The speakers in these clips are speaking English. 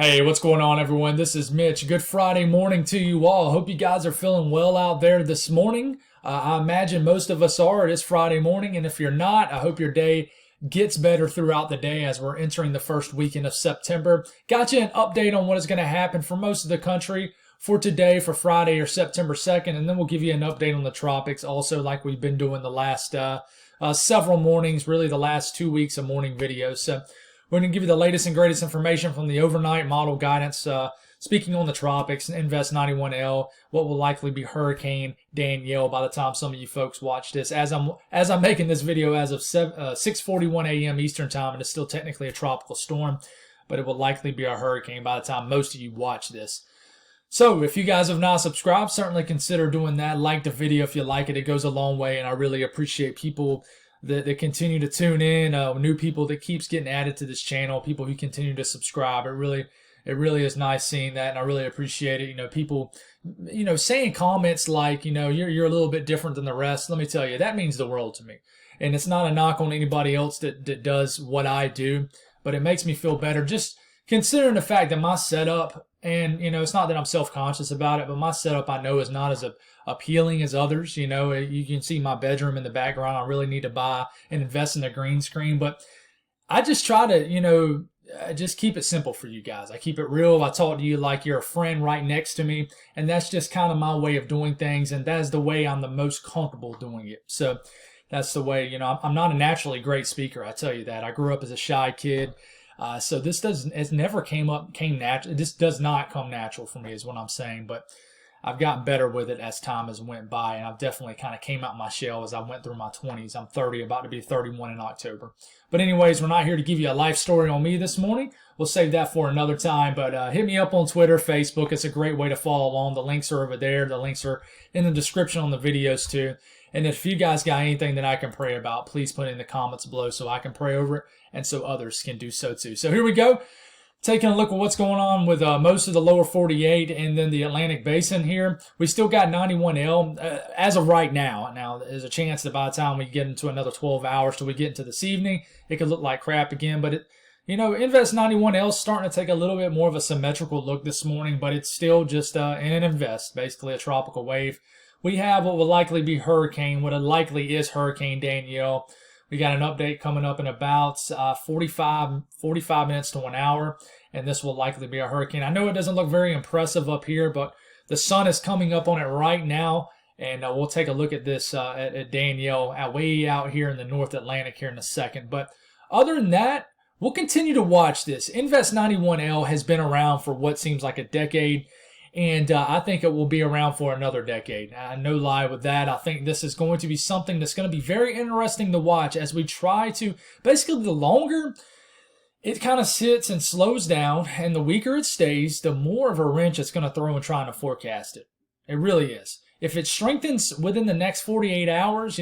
Hey, what's going on, everyone? This is Mitch. Good Friday morning to you all. Hope you guys are feeling well out there this morning. I imagine most of us are. It is Friday morning, and if you're not, I hope your day gets better throughout the day as we're entering the first weekend of September. Got you an update on what is going to happen for most of the country for today, for Friday or September 2nd, and then we'll give you an update on the tropics also, like we've been doing the last several mornings, really the last 2 weeks of morning videos. So we're going to give you the latest and greatest information from the overnight model guidance. Speaking on the tropics and Invest 91L, what will likely be Hurricane Danielle by the time some of you folks watch this. As I'm making this video as of 6:41 a.m. Eastern time, and it's still technically a tropical storm, but it will likely be a hurricane by the time most of you watch this. So if you guys have not subscribed, certainly consider doing that. Like the video if you like it. It goes a long way, and I really appreciate people that continue to tune in, new people that keeps getting added to this channel, people who continue to subscribe. It really is nice seeing that, and I really appreciate it. You know, people, saying comments like, you're a little bit different than the rest. Let me tell you, that means the world to me. And it's not a knock on anybody else that does what I do, but it makes me feel better just considering the fact that my setup, and it's not that I'm self-conscious about it, but my setup I know is not as appealing as others. You can see my bedroom in the background. I really need to buy and invest in a green screen, but I just try to, just keep it simple for you guys. I keep it real. I talk to you like you're a friend right next to me, and that's just kind of my way of doing things, and that is the way I'm the most comfortable doing it. So that's the way, I'm not a naturally great speaker. I tell you that. I grew up as a shy kid. So this never came natural. This does not come natural for me is what I'm saying, but I've gotten better with it as time has went by, and I've definitely kind of came out my shell as I went through my 20s. I'm 30, about to be 31 in October. But anyways, we're not here to give you a life story on me this morning. We'll save that for another time, but hit me up on Twitter, Facebook. It's a great way to follow along. The links are over there. The links are in the description on the videos too. And if you guys got anything that I can pray about, please put it in the comments below so I can pray over it and so others can do so too. So here we go. Taking a look at what's going on with most of the lower 48 and then the Atlantic Basin here. We still got 91L as of right now. Now, there's a chance that by the time we get into another 12 hours till we get into this evening, it could look like crap again. But, Invest 91L is starting to take a little bit more of a symmetrical look this morning, but it's still just in an invest, basically a tropical wave. We have what will likely be hurricane, what likely is Hurricane Danielle. We got an update coming up in about 45 minutes to an hour, and this will likely be a hurricane. I know it doesn't look very impressive up here, but the sun is coming up on it right now, and we'll take a look at this at Danielle way out here in the North Atlantic here in a second. But other than that, we'll continue to watch this. Invest 91L has been around for what seems like a decade. And I think it will be around for another decade. No lie with that. I think this is going to be something that's going to be very interesting to watch as we try to, basically the longer it kind of sits and slows down and the weaker it stays, the more of a wrench it's going to throw in trying to forecast it. It really is. If it strengthens within the next 48 hours,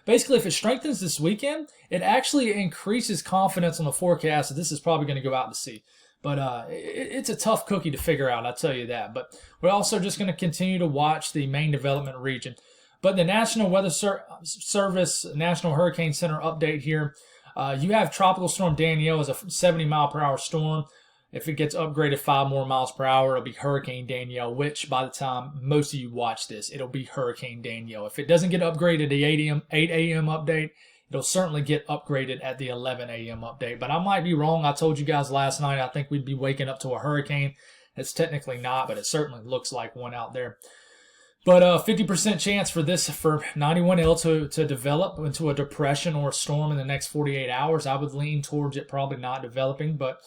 basically if it strengthens this weekend, it actually increases confidence on the forecast that this is probably going to go out to sea. But it's a tough cookie to figure out, I'll tell you that. But we're also just going to continue to watch the main development region. But the National Weather Service National Hurricane Center update here, you have Tropical Storm Danielle as a 70-mile-per-hour storm. If it gets upgraded 5 more miles per hour, it'll be Hurricane Danielle, which by the time most of you watch this, it'll be Hurricane Danielle. If it doesn't get upgraded to 8 a.m. update, it'll certainly get upgraded at the 11 a.m. update. But I might be wrong. I told you guys last night I think we'd be waking up to a hurricane. It's technically not, but it certainly looks like one out there. But 50% chance for 91L to develop into a depression or a storm in the next 48 hours. I would lean towards it probably not developing, but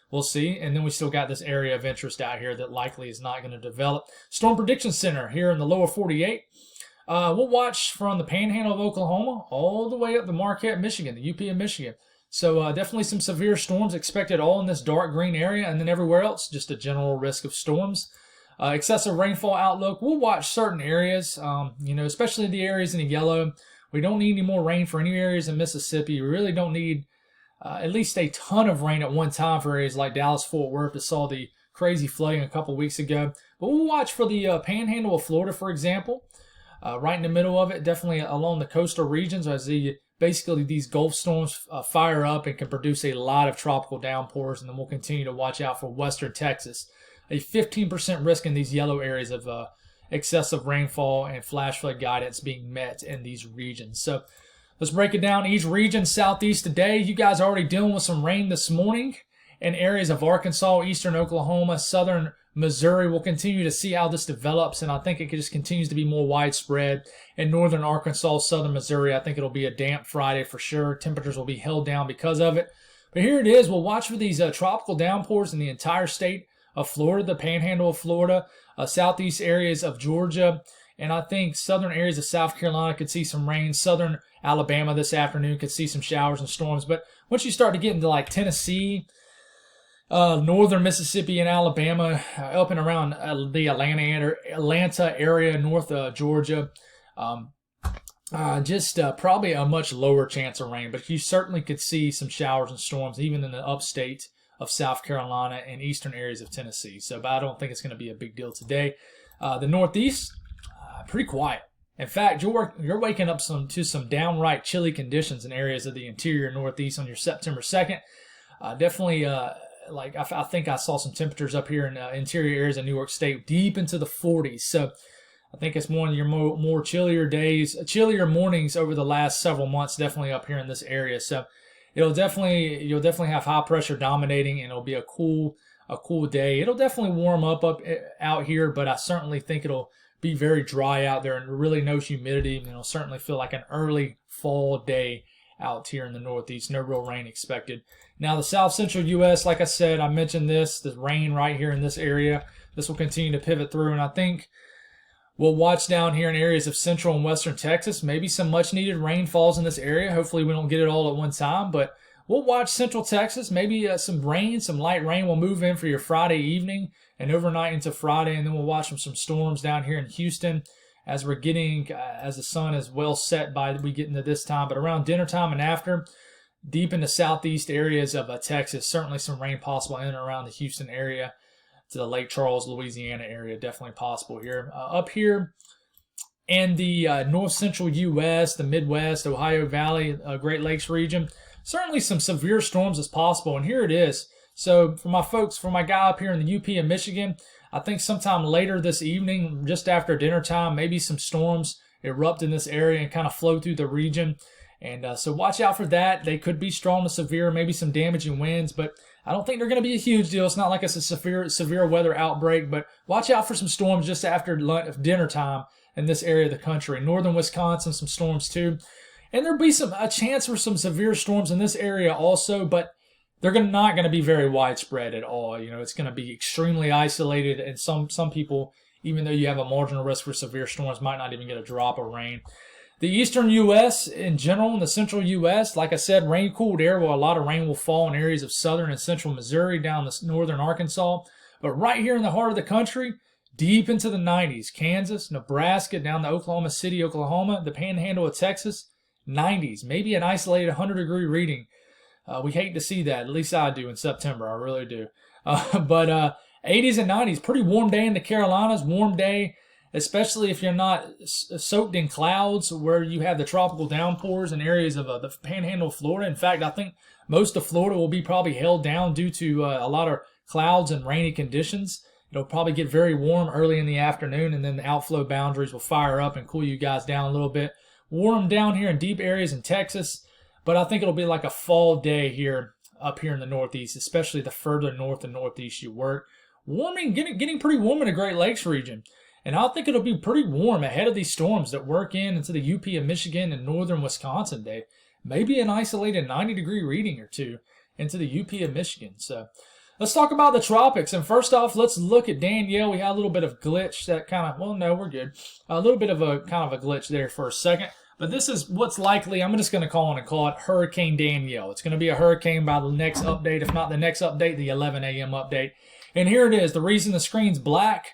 we'll see. And then we still got this area of interest out here that likely is not going to develop. Storm Prediction Center here in the lower 48. We'll watch from the Panhandle of Oklahoma all the way up to Marquette, Michigan, the UP of Michigan. So definitely some severe storms expected all in this dark green area, and then everywhere else, just a general risk of storms. Excessive rainfall outlook. We'll watch certain areas, especially the areas in the yellow. We don't need any more rain for any areas in Mississippi. We really don't need at least a ton of rain at one time for areas like Dallas-Fort Worth that saw the crazy flooding a couple weeks ago. But we'll watch for the Panhandle of Florida, for example. Right in the middle of it, definitely along the coastal regions as the basically these Gulf storms fire up and can produce a lot of tropical downpours. And then we'll continue to watch out for western Texas. A 15% risk in these yellow areas of excessive rainfall and flash flood guidance being met in these regions. So let's break it down. Each region, southeast today. You guys are already dealing with some rain this morning in areas of Arkansas, eastern Oklahoma, southern Missouri. We'll continue to see how this develops, and I think it just continues to be more widespread in northern Arkansas, southern Missouri. I think it'll be a damp Friday for sure. Temperatures will be held down because of it. But here it is. We'll watch for these tropical downpours in the entire state of Florida, the panhandle of Florida, southeast areas of Georgia, and I think southern areas of South Carolina could see some rain. Southern Alabama this afternoon could see some showers and storms. But once you start to get into like Tennessee, northern Mississippi and Alabama, up and around the Atlanta area, north Georgia, probably a much lower chance of rain. But you certainly could see some showers and storms even in the upstate of South Carolina and eastern areas of Tennessee. But I don't think it's going to be a big deal today. The Northeast, pretty quiet. In fact, you're waking up to some downright chilly conditions in areas of the interior Northeast on your September 2nd. Definitely, I think I saw some temperatures up here in interior areas of New York State deep into the 40s. So I think it's one of your more chillier days, chillier mornings over the last several months, definitely up here in this area. So you'll definitely have high pressure dominating, and it'll be a cool day. It'll definitely warm up out here, but I certainly think it'll be very dry out there and really no humidity. And it'll certainly feel like an early fall day out here in the Northeast. No real rain expected. Now the south central U.S., like I said, I mentioned the rain right here in this area. This will continue to pivot through, and I think we'll watch down here in areas of central and western Texas. Maybe some much needed rain falls in this area. Hopefully we don't get it all at one time, but we'll watch central Texas. Maybe some light rain will move in for your Friday evening and overnight into Friday, and then we'll watch some storms down here in Houston as the sun is well set by we get into this time. But around dinner time and after, deep in the southeast areas of Texas, certainly some rain possible in and around the Houston area to the Lake Charles, Louisiana area, definitely possible here. Up here in the north central U.S., the Midwest, Ohio Valley, Great Lakes region, certainly some severe storms is possible. And here it is. So for my guy up here in the UP of Michigan, I think sometime later this evening, just after dinner time, maybe some storms erupt in this area and kind of flow through the region. And so watch out for that. They could be strong to severe, maybe some damaging winds, but I don't think they're going to be a huge deal. It's not like it's a severe weather outbreak, but watch out for some storms just after dinner time in this area of the country. Northern Wisconsin, some storms too. And there'll be a chance for some severe storms in this area also, but they're not going to be very widespread at all. It's going to be extremely isolated, and some people, even though you have a marginal risk for severe storms, might not even get a drop of rain. The eastern U.S. in general, and the central U.S., like I said, rain-cooled air, a lot of rain will fall in areas of southern and central Missouri down to northern Arkansas. But right here in the heart of the country, deep into the 90s, Kansas, Nebraska, down to Oklahoma City, Oklahoma, the panhandle of Texas, 90s, maybe an isolated 100-degree reading. We hate to see that. At least I do in September. I really do. But 80s and 90s, pretty warm day in the Carolinas, warm day, especially if you're not soaked in clouds where you have the tropical downpours in areas of the panhandle of Florida. In fact, I think most of Florida will be probably held down due to a lot of clouds and rainy conditions. It'll probably get very warm early in the afternoon, and then the outflow boundaries will fire up and cool you guys down a little bit. Warm down here in deep areas in Texas, but I think it'll be like a fall day here up here in the Northeast, especially the further north and Northeast you work. Getting pretty warm in the Great Lakes region. And I think it'll be pretty warm ahead of these storms that work into the UP of Michigan and northern Wisconsin day. Maybe an isolated 90-degree reading or two into the UP of Michigan. So let's talk about the tropics. And first off, let's look at Danielle. We had a little bit of glitch that we're good. A little bit of a glitch there for a second. But this is what's likely, I'm just going to call it Hurricane Danielle. It's going to be a hurricane by the next update. If not the next update, the 11 a.m. update. And here it is. The reason the screen's black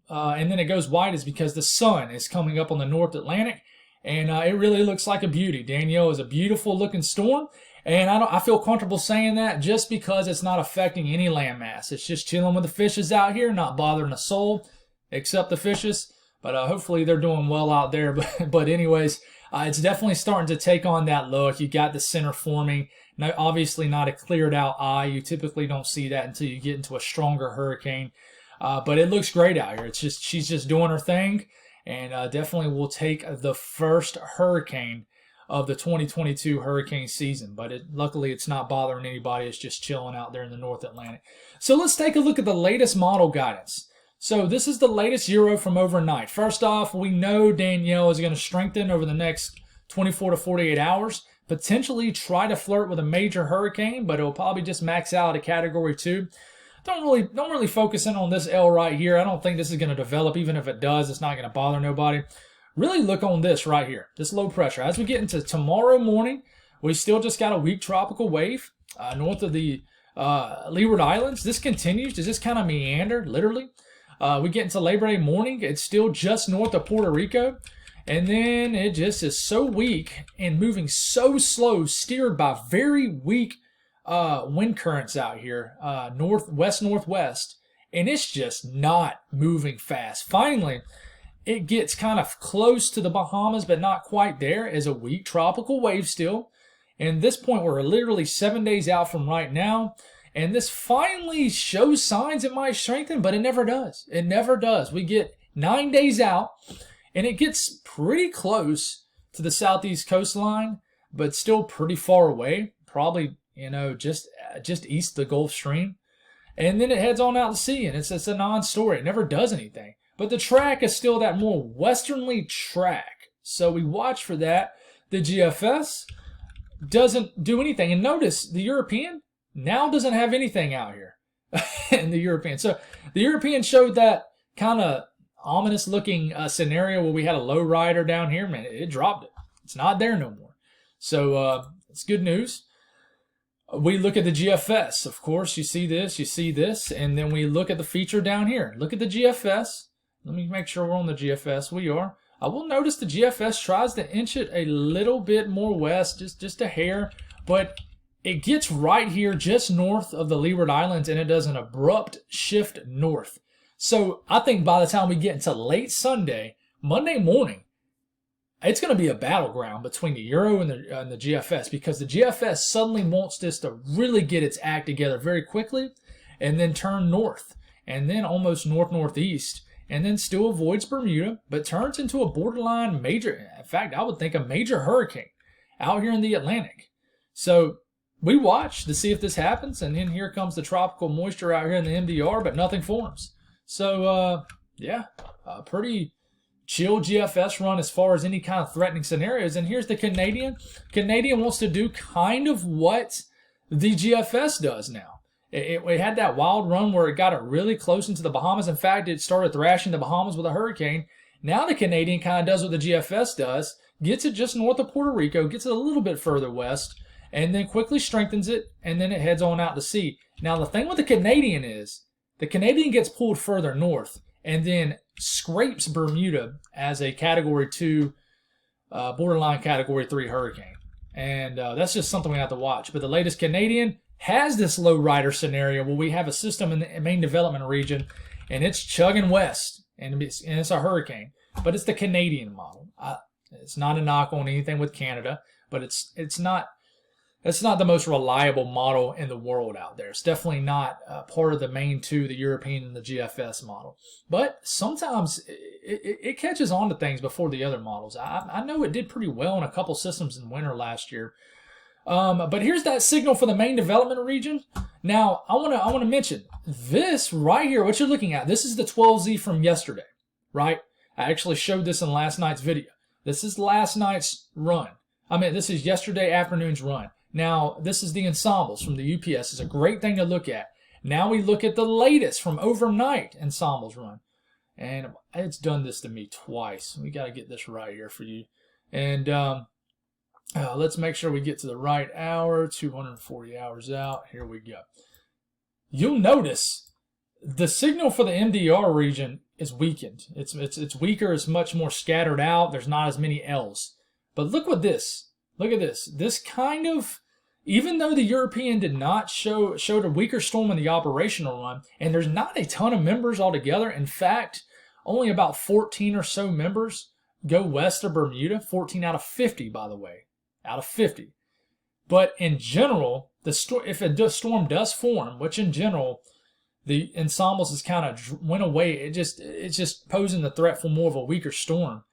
and then it goes white is because the sun is coming up on the North Atlantic. And it really looks like a beauty. Danielle is a beautiful looking storm. And I feel comfortable saying that just because it's not affecting any landmass. It's just chilling with the fishes out here, not bothering a soul except the fishes. But hopefully they're doing well out there. But anyways, it's definitely starting to take on that look. You got the center forming. Now, obviously not a cleared out eye. You typically don't see that until you get into a stronger hurricane. But it looks great out here. It's just, she's just doing her thing, and definitely will take the first hurricane of the 2022 hurricane season. But luckily it's not bothering anybody. It's just chilling out there in the North Atlantic. So let's take a look at the latest model guidance. So this is the latest Euro from overnight. First off, we know Danielle is going to strengthen over the next 24 to 48 hours. Potentially try to flirt with a major hurricane, but it'll probably just max out at Category 2. Don't really focus in on this L right here. I don't think this is going to develop. Even if it does, it's not going to bother nobody. Really look on this right here, this low pressure. As we get into tomorrow morning, we still just got a weak tropical wave north of the Leeward Islands. This continues to just kind of meander, literally. We get into Labor Day morning. It's still just north of Puerto Rico. And then it just is so weak and moving so slow, steered by very weak wind currents out here, northwest, and it's just not moving fast. Finally, it gets kind of close to the Bahamas, but not quite there, as a weak tropical wave still. And at this point, we're literally 7 days out from right now. And this finally shows signs it might strengthen, but it never does. It never does. We get 9 days out, and it gets pretty close to the southeast coastline, but still pretty far away. Probably, just east of the Gulf Stream. And then it heads on out to sea, and it's a non-story. It never does anything. But the track is still that more westerly track. So we watch for that. The GFS doesn't do anything. And notice the European now doesn't have anything out here in the European. So the European showed that kind of ominous looking scenario where we had a low rider down here. Man, it dropped it. It's not there no more. So it's good news. We look at the GFS. Of course, you see this, and then we look at the feature down here. Look at the GFS. Let me make sure we're on the GFS. We are. I will notice the GFS tries to inch it a little bit more west, just a hair, but it gets right here just north of the Leeward Islands, and it does an abrupt shift north. So I think by the time we get into late Sunday, Monday morning, it's going to be a battleground between the Euro and the GFS, because the GFS suddenly wants this to really get its act together very quickly and then turn north and then almost north-northeast and then still avoids Bermuda, but turns into a borderline major, in fact, I would think a major hurricane out here in the Atlantic. So we watch to see if this happens, and then here comes the tropical moisture out here in the MDR, but nothing forms. So, pretty chill GFS run as far as any kind of threatening scenarios. And here's the Canadian. Canadian wants to do kind of what the GFS does now. It had that wild run where it got it really close into the Bahamas. In fact, it started thrashing the Bahamas with a hurricane. Now the Canadian kind of does what the GFS does, gets it just north of Puerto Rico, gets it a little bit further west, and then quickly strengthens it, and then it heads on out to sea. Now the thing with the Canadian is, the Canadian gets pulled further north and then scrapes Bermuda as a Category 2, borderline Category 3 hurricane. And that's just something we have to watch. But the latest Canadian has this low rider scenario where we have a system in the main development region, and it's chugging west, and it's a hurricane. But it's the Canadian model. It's not a knock on anything with Canada, but it's not the most reliable model in the world out there. It's definitely not part of the main two, the European and the GFS model. But sometimes it catches on to things before the other models. I know it did pretty well in a couple systems in winter last year. But here's that signal for the main development region. Now, I want to mention this right here, what you're looking at. This is the 12Z from yesterday, right? I actually showed this in last night's video. This is last night's run. This is yesterday afternoon's run. Now, this is the ensembles from the UPS. It's a great thing to look at. Now we look at the latest from overnight ensembles run. And it's done this to me twice. We got to get this right here for you. And let's make sure we get to the right hour, 240 hours out. Here we go. You'll notice the signal for the MDR region is weakened. It's weaker. It's much more scattered out. There's not as many L's. But look at this. This kind of, even though the European did not showed a weaker storm in the operational run, and there's not a ton of members altogether. In fact, only about 14 or so members go west of Bermuda. 14 out of 50, by the way, out of 50. But in general, if a storm does form, which in general the ensembles has kind of went away, it's just posing the threat for more of a weaker storm.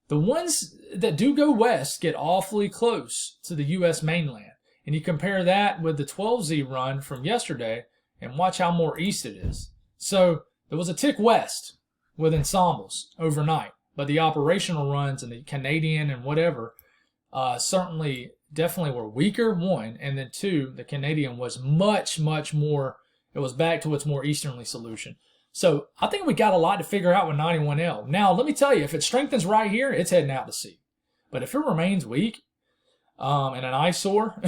The ones that do go west get awfully close to the U.S. mainland. And you compare that with the 12Z run from yesterday and watch how more east it is. So there was a tick west with ensembles overnight, but the operational runs and the Canadian and whatever definitely were weaker, one, and then two, the Canadian was much more, it was back to its more easterly solution. So I think we got a lot to figure out with 91L. Now, let me tell you, if it strengthens right here, it's heading out to sea. But if it remains weak and an eyesore,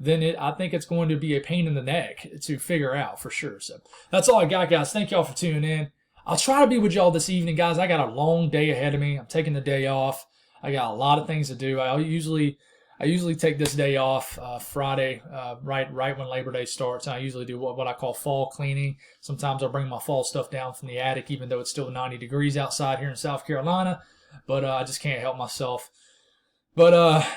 then I think it's going to be a pain in the neck to figure out for sure. So that's all I got, guys. Thank y'all for tuning in. I'll try to be with y'all this evening, guys. I got a long day ahead of me. I'm taking the day off. I got a lot of things to do. I usually take this day off Friday, right when Labor Day starts. I usually do what I call fall cleaning. Sometimes I'll bring my fall stuff down from the attic, even though it's still 90 degrees outside here in South Carolina. But I just can't help myself. But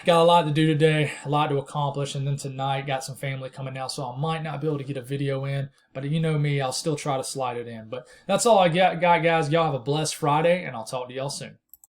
got a lot to do today, a lot to accomplish. And then tonight, got some family coming out, so I might not be able to get a video in. But you know me, I'll still try to slide it in. But that's all I got, guys. Y'all have a blessed Friday, and I'll talk to y'all soon.